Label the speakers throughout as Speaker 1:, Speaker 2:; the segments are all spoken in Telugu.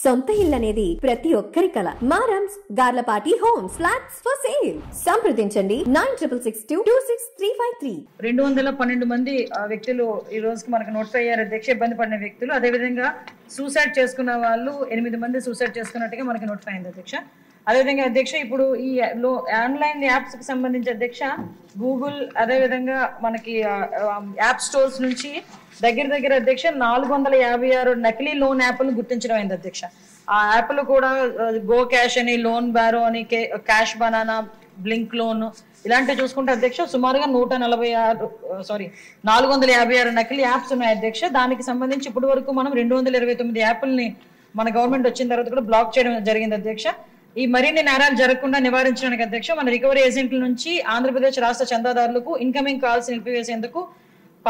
Speaker 1: సొంత ఇల్లు అనేది ప్రతి ఒక్కరి కల. మారమ్స్ Garlapati homes flats for sale. సంప్రదించండి 9662263353.
Speaker 2: 212 మంది వ్యక్తులు ఈ రోజుకి మనకు నోటిఫై అయ్యారు అధ్యక్ష. ఇబ్బంది పడిన వ్యక్తులు, అదేవిధంగా సూసైడ్ చేసుకున్న వాళ్ళు 8 మంది సూసైడ్ చేసుకున్నట్టుగా మనకి నోటిఫై అయింది అధ్యక్ష. అదేవిధంగా అధ్యక్ష ఇప్పుడు ఈ ఆన్లైన్ యాప్స్ కి సంబంధించి అధ్యక్ష గూగుల్ అదేవిధంగా మనకి యాప్ స్టోర్స్ నుంచి దగ్గర అధ్యక్ష 456 నకిలీ లోన్ యాప్లను గుర్తించడం అయింది అధ్యక్ష. ఆ యాప్లు కూడా గో క్యాష్ అని, లోన్ బారో అని, క్యాష్ బనానా, బ్లింక్ లోన్ ఇలాంటివి చూసుకుంటే అధ్యక్ష సుమారుగా 456 నకిలీ యాప్స్ ఉన్నాయి అధ్యక్ష. దానికి సంబంధించి ఇప్పటి వరకు మనం 229 యాప్లని మన గవర్నమెంట్ వచ్చిన తర్వాత కూడా బ్లాక్ చేయడం జరిగింది అధ్యక్ష. ఈ మరిన్ని నేరాలు జరగకుండా నివారించడానికి అధ్యక్ష మన రికవరీ ఏజెంట్ల నుంచి ఆంధ్రప్రదేశ్ రాష్ట్ర చందాదారులకు ఇన్కమింగ్ కాల్స్ నిలిపివేసేందుకు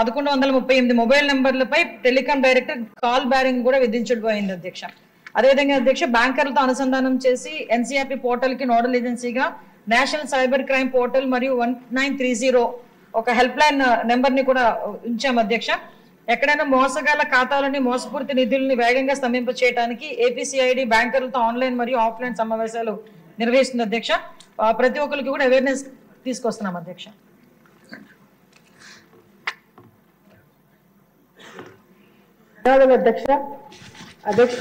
Speaker 2: 1138 మొబైల్ నెంబర్లపై టెలికాం డైరెక్టర్ కాల్ బ్యారింగ్ కూడా విధించబోయింది అధ్యక్ష. అదేవిధంగా అధ్యక్ష బ్యాంకర్లతో అనుసంధానం చేసి ఎన్సీఆర్పీ పోర్టల్ కి నోడల్ ఏజెన్సీగా నేషనల్ సైబర్ క్రైమ్ పోర్టల్ మరియు 1930 ఒక హెల్ప్ లైన్ నెంబర్ ని కూడా ఉంచాం అధ్యక్ష. ఎక్కడైనా మోసగాల ఖాతాలని, మోసపూరిత నిధుల్ని వేగంగా స్తంభింప చేయడానికి ఏపీసీఐడి బ్యాంకర్లతో ఆన్లైన్ మరియు ఆఫ్లైన్ సమావేశాలు నిర్వహిస్తుంది అధ్యక్ష. ప్రతి ఒక్కరికి కూడా అవేర్నెస్ తీసుకొస్తున్నాం అధ్యక్ష.
Speaker 3: అధ్యక్ష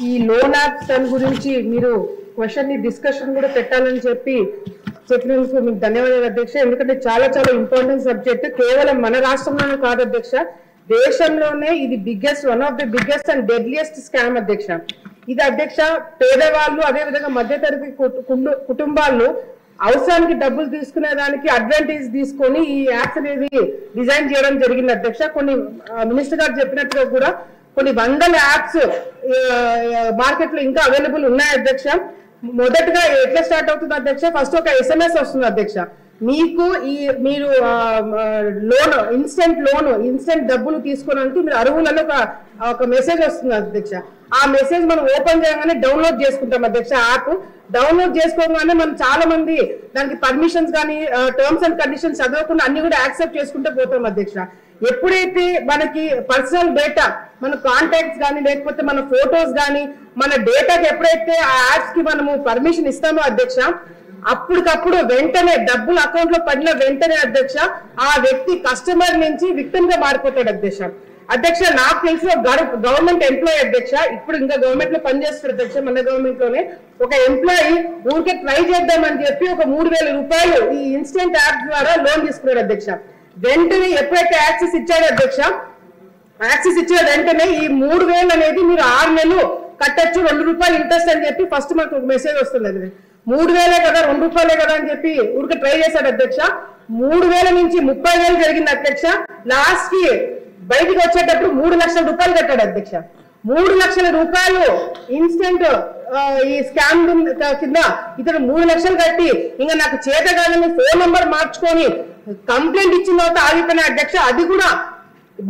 Speaker 3: ఈ లోన్ యాప్స్ దాని గురించి మీరు క్వశ్చన్ ని డిస్కషన్ కూడా పెట్టాలని చెప్పినందుకు మీకు ధన్యవాదాలు అధ్యక్ష. ఎందుకంటే చాలా ఇంపార్టెంట్ సబ్జెక్ట్. కేవలం మన రాష్ట్రంలోనే కాదు అధ్యక్ష, దేశంలోనే ఇది one of the biggest and deadliest scam అధ్యక్ష. ఇది అధ్యక్ష పేదవాళ్ళు అదేవిధంగా మధ్యతరగతి కుటుంబాలు అవసరానికి డబ్బులు తీసుకునే దానికి అడ్వాంటేజ్ తీసుకొని ఈ యాప్స్ అనేది డిజైన్ చేయడం జరిగింది అధ్యక్ష. కొన్ని మినిస్టర్ గారు చెప్పినట్టుగా కూడా కొన్ని వందల యాప్స్ మార్కెట్ లో ఇంకా అవైలబుల్ ఉన్నాయి అధ్యక్ష. మొదటగా ఎట్లా స్టార్ట్ అవుతుంది అధ్యక్ష, ఫస్ట్ ఒక SMS వస్తుంది అధ్యక్ష. మీరు లోన్ ఇన్స్టెంట్ డబ్బులు తీసుకోవడానికి మీరు అర్హులను ఒక మెసేజ్ వస్తుంది అధ్యక్ష. ఆ మెసేజ్ మనం ఓపెన్ చేయగానే డౌన్లోడ్ చేసుకుంటాం అధ్యక్ష. యాప్ డౌన్లోడ్ చేసుకోగానే మనం చాలా మంది దానికి పర్మిషన్స్ కానీ టర్మ్స్ అండ్ కండిషన్స్ చదవకుండా అన్ని కూడా యాక్సెప్ట్ చేసుకుంటూ పోతాం అధ్యక్ష. ఎప్పుడైతే మనకి పర్సనల్ డేటా, మన కాంటాక్ట్స్ కానీ లేకపోతే మన ఫొటోస్ కానీ మన డేటాకి ఎప్పుడైతే ఆ యాప్స్ కి మనము పర్మిషన్ ఇస్తామో అధ్యక్ష, అప్పటికప్పుడు వెంటనే డబ్బులు అకౌంట్ లో పడిన వెంటనే అధ్యక్ష ఆ వ్యక్తి కస్టమర్ నుంచి విక్టిమ్ గా మారిపోతాడు అధ్యక్ష. నాకు తెలిసిన గవర్నమెంట్ ఎంప్లాయీ అధ్యక్ష, ఇప్పుడు ఇంకా గవర్నమెంట్ లో పనిచేస్తారు అధ్యక్ష. మన గవర్నమెంట్ లోనే ఒక ఎంప్లాయీ ఊరికే ట్రై చేద్దామని చెప్పి ఒక 3,000 రూపాయలు ఈ ఇన్స్టెంట్ యాప్ ద్వారా లోన్ తీసుకున్నాడు అధ్యక్ష. వెంటనే ఎప్పుడైతే యాక్సెస్ ఇచ్చాడు అధ్యక్ష, యాక్సెస్ ఇచ్చిన వెంటనే ఈ 3,000 అనేది మీరు 6 నెలలు కట్టచ్చు, 2 రూపాయలు ఇంట్రెస్ట్ అని చెప్పి ఫస్ట్ మనకు ఒక మెసేజ్ వస్తుంది. అది 3,000 కదా 2 రూపాయలే కదా అని చెప్పి ఊరికి ట్రై చేశాడు అధ్యక్ష. 3,000 నుంచి 30,000 జరిగింది అధ్యక్ష. లాస్ట్ కి బయటికి వచ్చేటప్పుడు 3 లక్షల రూపాయలు కట్టాడు అధ్యక్ష. 3 లక్షల రూపాయలు ఇన్స్టెంట్ ఈ స్కామ్ కింద ఇతను 3 లక్షలు కట్టి ఇంకా నాకు చేత కాదని ఫోన్ నంబర్ మార్చుకొని కంప్లైంట్ ఇచ్చిన తర్వాత ఆగిపోయిన అధ్యక్ష. అది కూడా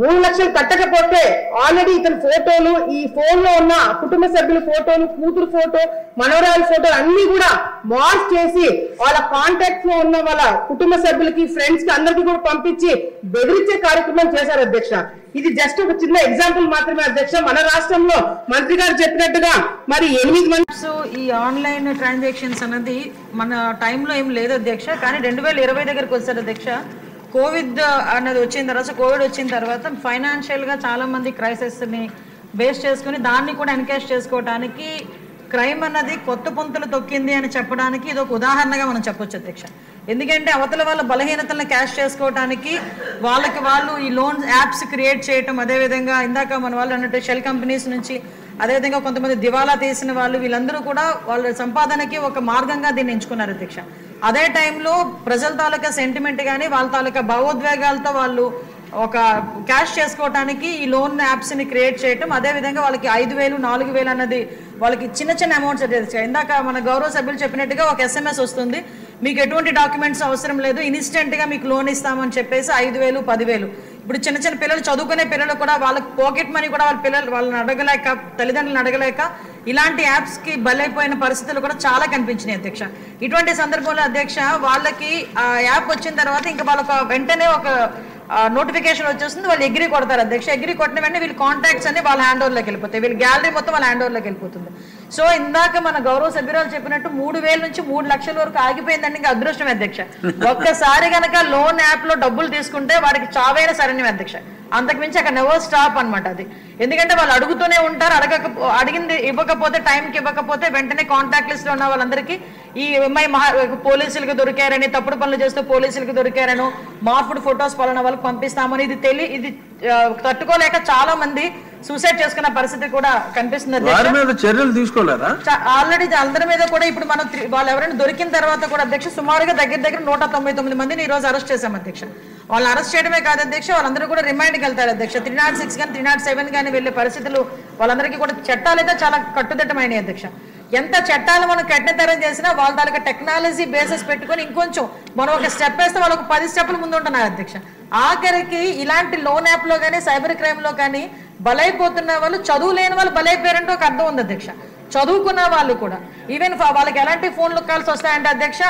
Speaker 3: 3 లక్షలు కట్టకపోతే ఆల్రెడీ ఇతని ఫోటోలు, ఈ ఫోన్ లో ఉన్న కుటుంబ సభ్యుల ఫోటోలు, కూతురు ఫోటో, మనవరాల ఫోటోలు అన్ని కూడా మార్క్ చేసి వాళ్ళ కాంటాక్ట్ లో ఉన్న వాళ్ళ కుటుంబ సభ్యులకి, ఫ్రెండ్స్ కి అందరికి కూడా పంపించి బెదిరించే కార్యక్రమం చేశారు అధ్యక్ష. ఇది జస్ట్ ఒక చిన్న ఎగ్జాంపుల్ మాత్రమే అధ్యక్ష. మన రాష్ట్రంలో మంత్రి గారు చెప్పినట్టుగా మరి 8 మంది
Speaker 2: ఈ ఆన్లైన్ ట్రాన్సాక్షన్స్ అన్నది మన టైంలో ఏం లేదు అధ్యక్ష. కానీ 2020 దగ్గరకు వచ్చారు అధ్యక్ష. కోవిడ్ వచ్చిన తర్వాత ఫైనాన్షియల్ గా చాలా మంది క్రైసిస్ ని బేస్ చేసుకుని దాన్ని కూడా ఎన్కేష్ చేసుకోవడానికి క్రైమ్ అన్నది కొత్త పుంతలు తొక్కింది అని చెప్పడానికి ఇది ఒక ఉదాహరణగా మనం చెప్పొచ్చు అధ్యక్ష. ఎందుకంటే అవతల వాళ్ళ బలహీనతలను క్యాష్ చేసుకోవడానికి వాళ్ళు ఈ లోన్ యాప్స్ క్రియేట్ చేయటం, అదేవిధంగా ఇందాక మన వాళ్ళు అన్నట్టు షెల్ కంపెనీస్ నుంచి, అదేవిధంగా కొంతమంది దివాలా తీసిన వాళ్ళు, వీళ్ళందరూ కూడా వాళ్ళ సంపాదనకి ఒక మార్గంగా దీన్ని ఎంచుకున్నారు అధ్యక్ష. అదే టైంలో ప్రజల తాలూకా సెంటిమెంట్ కానీ వాళ్ళ తాలూకా భావోద్వేగాలతో వాళ్ళు ఒక క్యాష్ చేసుకోవడానికి ఈ లోన్ యాప్స్ ని క్రియేట్ చేయటం, అదేవిధంగా వాళ్ళకి 5,000, 4,000 అన్నది వాళ్ళకి చిన్న అమౌంట్స్ అధ్యక్ష. ఇందాక మన గౌరవ సభ్యులు చెప్పినట్టుగా ఒక SMS వస్తుంది, మీకు ఎటువంటి డాక్యుమెంట్స్ అవసరం లేదు, ఇన్స్టెంట్ గా మీకు లోన్ ఇస్తామని చెప్పేసి 5,000, 10,000. ఇప్పుడు చిన్న పిల్లలు, చదువుకునే పిల్లలు కూడా వాళ్ళకి పాకెట్ మనీ కూడా వాళ్ళని అడగలేక, తల్లిదండ్రులను అడగలేక ఇలాంటి యాప్స్ కి బలైపోయిన పరిస్థితులు కూడా చాలా కనిపించినాయి అధ్యక్ష. ఇటువంటి సందర్భంలో అధ్యక్ష వాళ్ళకి ఆ యాప్ వచ్చిన తర్వాత ఇంకా వాళ్ళకి వెంటనే ఒక నోటిఫికేషన్ వచ్చేస్తుంది, వాళ్ళు అగ్రీ కొడతారు అధ్యక్ష. అగ్రీ కొట్టిన వెంటనే వీళ్ళు కాంటాక్ట్స్ అన్ని వాళ్ళ హ్యాండ్ ఓవర్లోకి వెళ్ళిపోతాయి, వీళ్ళ గ్యాలరీ మొత్తం వాళ్ళ హ్యాండ్ ఓవర్లోకి వెళ్ళిపోతుంది. సో ఇందాక మన గౌరవ సభ్యురాలు చెప్పినట్టు 3,000 నుంచి 3 లక్షల వరకు ఆగిపోయిందండి. ఇంకా అదృష్టం అధ్యక్ష. ఒక్కసారి కనుక లోన్ యాప్ లో డబ్బులు తీసుకుంటే వాడికి చావైన సరైన అధ్యక్ష. అంతకుమించి అక్కడ నెవర్ స్టాప్ అనమాట అది. ఎందుకంటే వాళ్ళు అడుగుతూనే ఉంటారు, అడిగింది ఇవ్వకపోతే, టైంకి ఇవ్వకపోతే వెంటనే కాంటాక్ట్ లిస్ట్ లో ఉన్న వాళ్ళందరికీ ఈ ఎంఐ పోలీసులకు దొరికారని, తప్పుడు పనులు చేస్తూ పోలీసులకు దొరికారను, మార్పుడు ఫొటోస్ పలానా వాళ్ళకి పంపిస్తామని ఇది తట్టుకోలేక చాలా మంది సూసైడ్ చేసుకున్న పరిస్థితి కూడా కనిపిస్తుంది.
Speaker 4: చర్యలు తీసుకోలేదా?
Speaker 2: ఆల్రెడీ అందరి మీద కూడా ఇప్పుడు మనం వాళ్ళు ఎవరైనా దొరికిన తర్వాత కూడా అధ్యక్ష సుమారుగా దగ్గర 199 మందిని ఈ రోజు అరెస్ట్ చేశాం అధ్యక్ష. వాళ్ళని అరెస్ట్ చేయడమే కాదు అధ్యక్ష, వాళ్ళందరూ కూడా రిమైండ్కి వెళ్తారు అధ్యక్ష. 306 కానీ 307 కానీ వెళ్లే పరిస్థితులు వాళ్ళందరికీ కూడా చట్టాలు అయితే చాలా కట్టుదిట్టమైనవి అధ్యక్ష. ఎంత చట్టాలు మనం కఠినతరం చేసినా వాళ్ళ తాలూకా టెక్నాలజీ బేసెస్ పెట్టుకొని ఇంకొంచెం మనం ఒక స్టెప్ వేస్తే వాళ్ళకు 10 స్టెప్పులు ముందు ఉంటున్నారు అధ్యక్ష. ఆఖరికి ఇలాంటి లోన్ యాప్ లో కానీ సైబర్ క్రైమ్ లో కానీ బలైపోతున్న వాళ్ళు చదువు లేని వాళ్ళు బలైపోయారంటే ఒక అర్థం ఉంది అధ్యక్ష. చదువుకున్న వాళ్ళు కూడా ఈవెన్ వాళ్ళకి ఎలాంటి ఫోన్లు కాల్స్ వస్తాయంటే అధ్యక్ష,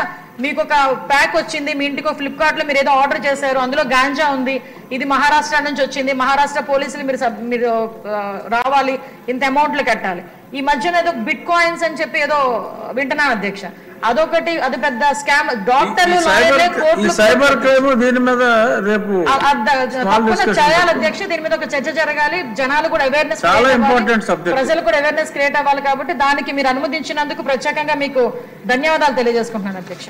Speaker 2: మీకు ఒక ప్యాక్ వచ్చింది మీ ఇంటికి, ఫ్లిప్కార్ట్ లో మీరు ఏదో ఆర్డర్ చేశారు, అందులో గాంజా ఉంది, ఇది మహారాష్ట్ర నుంచి వచ్చింది, మహారాష్ట్ర పోలీసులు మీరు రావాలి, ఇంత అమౌంట్లు కట్టాలి. ఈ మధ్యన ఏదో బిట్ కాయిన్స్ అని చెప్పి ఏదో వింటున్నాను అధ్యక్ష. అదొకటి, అది పెద్ద స్కామ్. డాక్టర్లు
Speaker 4: సైబర్ క్రైమ్ దీని మీద రేపు
Speaker 2: చేయాలి అధ్యక్ష. దీని మీద ఒక చర్చ జరగాలి, జనాలు కూడా అవేర్నెస్, ప్రజలు కూడా అవేర్నెస్ క్రియేట్ అవ్వాలి. కాబట్టి దానికి మీరు అనుమతించినందుకు ప్రత్యేకంగా మీకు ధన్యవాదాలు తెలియజేసుకుంటున్నాను అధ్యక్ష.